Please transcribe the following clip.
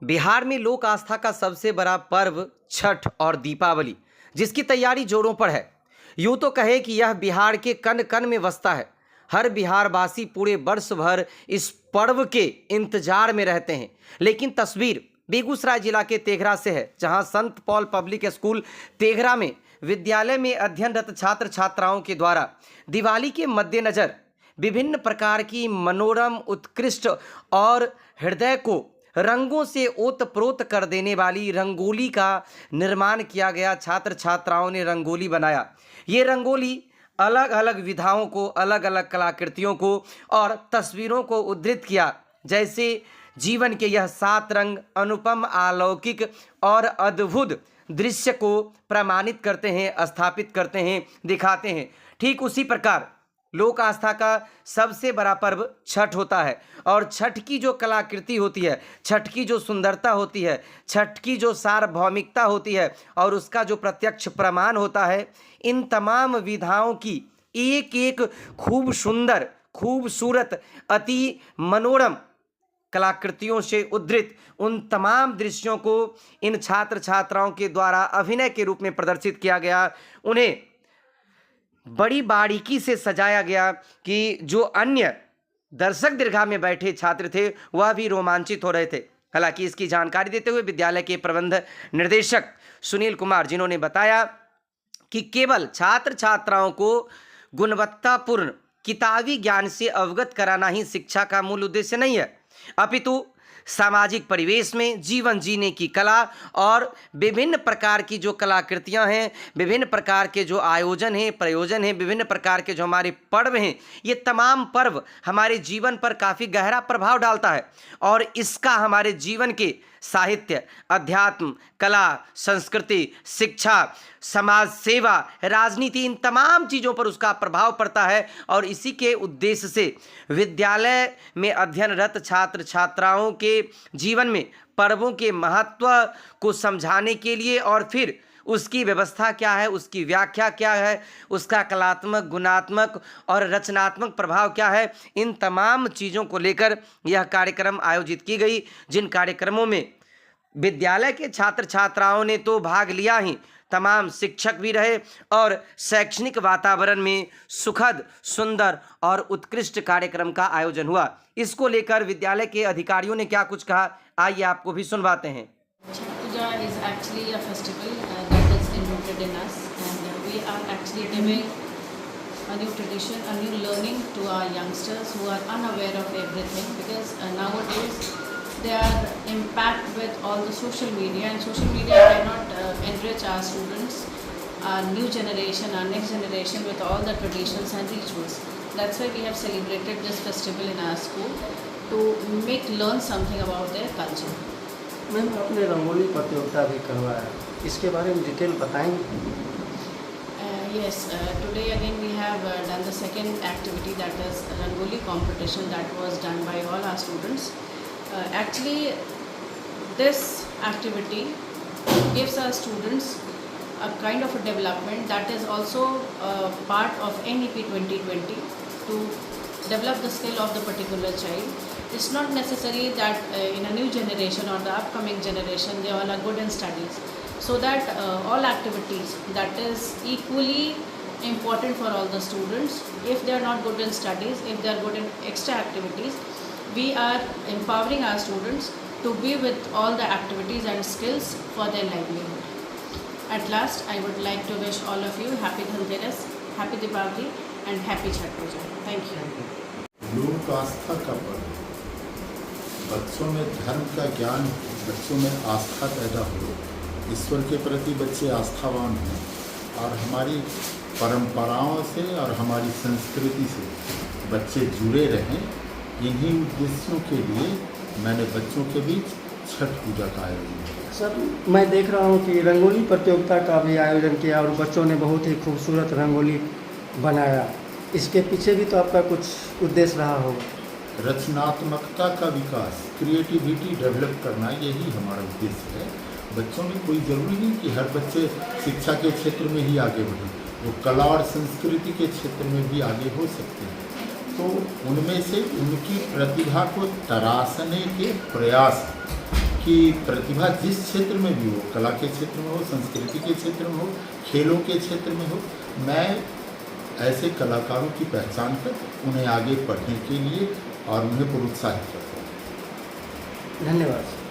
बिहार में लोक आस्था का सबसे बड़ा पर्व छठ और दीपावली, जिसकी तैयारी जोरों पर है। यूँ तो कहे कि यह बिहार के कण कण में बसता है। हर बिहारवासी पूरे वर्ष भर इस पर्व के इंतजार में रहते हैं। लेकिन तस्वीर बेगूसराय जिला के तेघरा से है, जहां संत पॉल पब्लिक स्कूल तेघरा में विद्यालय में अध्ययनरत छात्र छात्राओं के द्वारा दिवाली के मद्देनजर विभिन्न प्रकार की मनोरम, उत्कृष्ट और हृदय को रंगों से ओतप्रोत कर देने वाली रंगोली का निर्माण किया गया। छात्र छात्राओं ने रंगोली बनाया। ये रंगोली अलग अलग विधाओं को, अलग अलग कलाकृतियों को और तस्वीरों को उद्धृत किया, जैसे जीवन के यह 7 रंग अनुपम, अलौकिक और अद्भुत दृश्य को प्रमाणित करते हैं, स्थापित करते हैं, दिखाते हैं। ठीक उसी प्रकार लोक आस्था का सबसे बड़ा पर्व छठ होता है और छठ की जो कलाकृति होती है, छठ की जो सुंदरता होती है, छठ की जो सार्वभौमिकता होती है और उसका जो प्रत्यक्ष प्रमाण होता है, इन तमाम विधाओं की एक एक खूब सुंदर, खूबसूरत, अति मनोरम कलाकृतियों से उद्धृत उन तमाम दृश्यों को इन छात्र छात्राओं के द्वारा अभिनय के रूप में प्रदर्शित किया गया। उन्हें बड़ी बारीकी से सजाया गया कि जो अन्य दर्शक दीर्घा में बैठे छात्र थे वह भी रोमांचित हो रहे थे। हालांकि इसकी जानकारी देते हुए विद्यालय के प्रबंध निर्देशक सुनील कुमार, जिन्होंने बताया कि केवल छात्र छात्राओं को गुणवत्तापूर्ण किताबी ज्ञान से अवगत कराना ही शिक्षा का मूल उद्देश्य नहीं है, अपितु सामाजिक परिवेश में जीवन जीने की कला और विभिन्न प्रकार की जो कलाकृतियां हैं, विभिन्न प्रकार के जो आयोजन हैं, प्रयोजन हैं, विभिन्न प्रकार के जो हमारे पर्व हैं, ये तमाम पर्व हमारे जीवन पर काफ़ी गहरा प्रभाव डालता है और इसका हमारे जीवन के साहित्य, अध्यात्म, कला, संस्कृति, शिक्षा, समाज सेवा, राजनीति, इन तमाम चीज़ों पर उसका प्रभाव पड़ता है। और इसी के उद्देश्य से विद्यालय में अध्ययनरत छात्र छात्राओं के जीवन में पर्वों के महत्व को समझाने के लिए और फिर उसकी व्यवस्था क्या है, उसकी व्याख्या क्या है, उसका कलात्मक, गुणात्मक और रचनात्मक प्रभाव क्या है, इन तमाम चीज़ों को लेकर यह कार्यक्रम आयोजित की गई। जिन कार्यक्रमों में विद्यालय के छात्र छात्राओं ने तो भाग लिया ही, तमाम शिक्षक भी रहे और शैक्षणिक वातावरण में सुखद, सुंदर और उत्कृष्ट कार्यक्रम का आयोजन हुआ। इसको लेकर विद्यालय के अधिकारियों ने क्या कुछ कहा, आइए आपको भी सुनवाते हैं। Puja is actually a festival that is invented in us, and we are actually giving a new tradition, a new learning to our youngsters who are unaware of everything, because nowadays they are impacted with all the social media, and social media cannot enrich our students, our new generation, our next generation with all the traditions and rituals. That's why we have celebrated this festival in our school to learn something about their culture. Ma'am, आपने रंगोली प्रतियोगिता भी करवाया, इसके बारे में detail बताएंगे? Yes, today again we have done the second activity, that is Rangoli competition, that was done by all our students. Actually, this activity gives our students a kind of a development that is also part of NEP 2020 to develop the skill of the particular child. It's not necessary that in a new generation or the upcoming generation they all are good in studies, so that all activities that is equally important for all the students. If they are not good in studies, if they are good in extra activities, we are empowering our students to be with all the activities and skills for their livelihood. At last, I would like to wish all of you happy Dhanteras, happy Deepavali and happy Chhath Puja. Thank you. लोक आस्था का पर्व, बच्चों में धर्म का ज्ञान, बच्चों में आस्था पैदा हो, ईश्वर के प्रति बच्चे आस्थावान हों और हमारी परंपराओं से और हमारी संस्कृति से बच्चे जुड़े रहें, इन्हीं उद्देश्यों के लिए मैंने बच्चों के बीच छठ पूजा का आयोजन किया। सर, मैं देख रहा हूँ कि रंगोली प्रतियोगिता का भी आयोजन किया और बच्चों ने बहुत ही खूबसूरत रंगोली बनाया। इसके पीछे भी तो आपका कुछ उद्देश्य रहा होगा? रचनात्मकता का विकास, क्रिएटिविटी डेवलप करना, यही हमारा उद्देश्य है। बच्चों में कोई ज़रूरी नहीं कि हर बच्चे शिक्षा के क्षेत्र में ही आगे बढ़े, वो कला और संस्कृति के क्षेत्र में भी आगे हो सकते हैं। तो उनमें से उनकी प्रतिभा को तराशने के प्रयास कि प्रतिभा जिस क्षेत्र में भी हो, कला के क्षेत्र में हो, संस्कृति के क्षेत्र में हो, खेलों के क्षेत्र में हो, मैं ऐसे कलाकारों की पहचान कर उन्हें आगे बढ़ने के लिए और उन्हें प्रोत्साहित करता हूँ। धन्यवाद।